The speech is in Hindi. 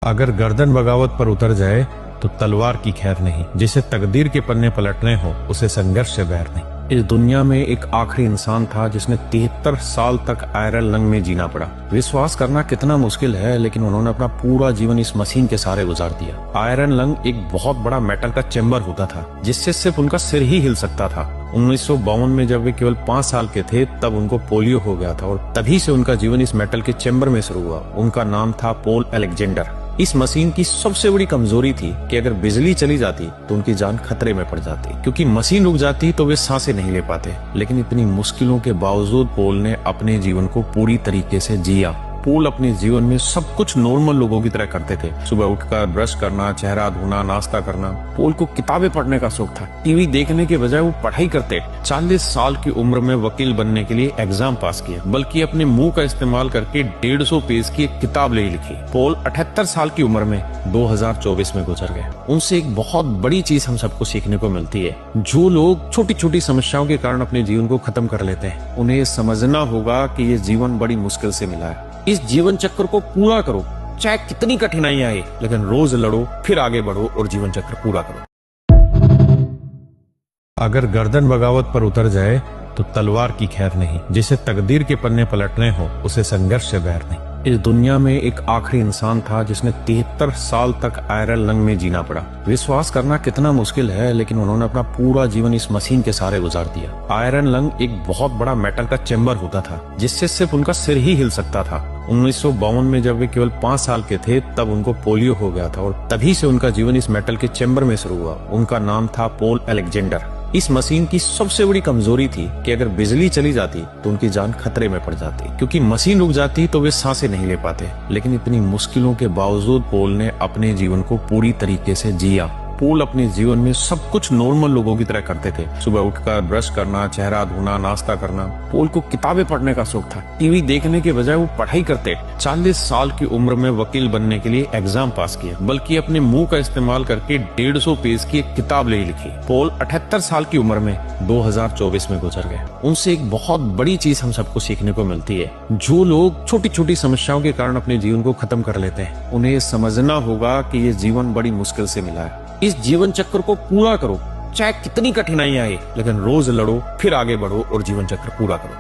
अगर गर्दन बगावत पर उतर जाए तो तलवार की खैर नहीं। जिसे तकदीर के पन्ने पलटने हो उसे संघर्ष से बैर नहीं। इस दुनिया में एक आखिरी इंसान था जिसने 73 साल तक आयरन लंग में जीना पड़ा। विश्वास करना कितना मुश्किल है, लेकिन उन्होंने अपना पूरा जीवन इस मशीन के सहारे गुजार दिया। आयरन लंग एक बहुत बड़ा मेटल का चेम्बर होता था जिससे सिर्फ उनका सिर ही हिल सकता था। 1952 में जब वे केवल 5 साल के थे तब उनको पोलियो हो गया था और तभी से उनका जीवन इस मेटल के चेम्बर में शुरू हुआ। उनका नाम था पॉल अलेक्जेंडर। इस मशीन की सबसे बड़ी कमजोरी थी कि अगर बिजली चली जाती तो उनकी जान खतरे में पड़ जाती, क्योंकि मशीन रुक जाती तो वे सांसें नहीं ले पाते। लेकिन इतनी मुश्किलों के बावजूद पॉल ने अपने जीवन को पूरी तरीके से जिया। पॉल अपने जीवन में सब कुछ नॉर्मल लोगों की तरह करते थे। सुबह उठकर ब्रश करना, चेहरा धोना, नाश्ता करना। पॉल को किताबें पढ़ने का शौक था। टीवी देखने के बजाय वो पढ़ाई करते। 40 साल की उम्र में वकील बनने के लिए एग्जाम पास किया, बल्कि अपने मुंह का इस्तेमाल करके 150 पेज की एक किताब लिखी। पॉल 78 साल की उम्र में 2024 में गुजर गए। उनसे एक बहुत बड़ी चीज हम सबको सीखने को मिलती है। जो लोग छोटी छोटी समस्याओं के कारण अपने जीवन को खत्म कर लेते हैं, उन्हें ये समझना होगा कि ये जीवन बड़ी मुश्किल से मिला है। इस जीवन चक्र को पूरा करो, चाहे कितनी कठिनाई आए, लेकिन रोज लड़ो, फिर आगे बढ़ो और जीवन चक्र पूरा करो। अगर गर्दन बगावत पर उतर जाए तो तलवार की खैर नहीं। जिसे तकदीर के पन्ने पलटने हो उसे संघर्ष से बैर नहीं। इस दुनिया में एक आखिरी इंसान था जिसने 73 साल तक आयरन लंग में जीना पड़ा। विश्वास करना कितना मुश्किल है, लेकिन उन्होंने अपना पूरा जीवन इस मशीन के सहारे गुजार दिया। आयरन लंग एक बहुत बड़ा मेटल का चेम्बर होता था जिससे सिर्फ उनका सिर ही हिल सकता था। 1952 में जब वे केवल 5 साल के थे तब उनको पोलियो हो गया था और तभी से उनका जीवन इस मेटल के चेम्बर में शुरू हुआ। उनका नाम था पॉल अलेक्जेंडर। इस मशीन की सबसे बड़ी कमजोरी थी कि अगर बिजली चली जाती तो उनकी जान खतरे में पड़ जाती, क्योंकि मशीन रुक जाती तो वे सांसें नहीं ले पाते। लेकिन इतनी मुश्किलों के बावजूद पॉल ने अपने जीवन को पूरी तरीके से जिया। पॉल अपने जीवन में सब कुछ नॉर्मल लोगों की तरह करते थे। सुबह उठकर ब्रश करना, चेहरा धोना, नाश्ता करना। पॉल को किताबें पढ़ने का शौक था। टीवी देखने के बजाय वो पढ़ाई करते। 40 साल की उम्र में वकील बनने के लिए एग्जाम पास किया, बल्कि अपने मुंह का इस्तेमाल करके 150 पेज की एक किताब लिखी। पॉल 78 साल की उम्र में 2024 में गुजर गए। उनसे एक बहुत बड़ी चीज हम सबको सीखने को मिलती है। जो लोग छोटी छोटी समस्याओं के कारण अपने जीवन को खत्म कर लेते हैं, उन्हें ये समझना होगा कि ये जीवन बड़ी मुश्किल से मिला है। इस जीवन चक्र को पूरा करो, चाहे कितनी कठिनाई आए, लेकिन रोज लड़ो, फिर आगे बढ़ो और जीवन चक्र पूरा करो।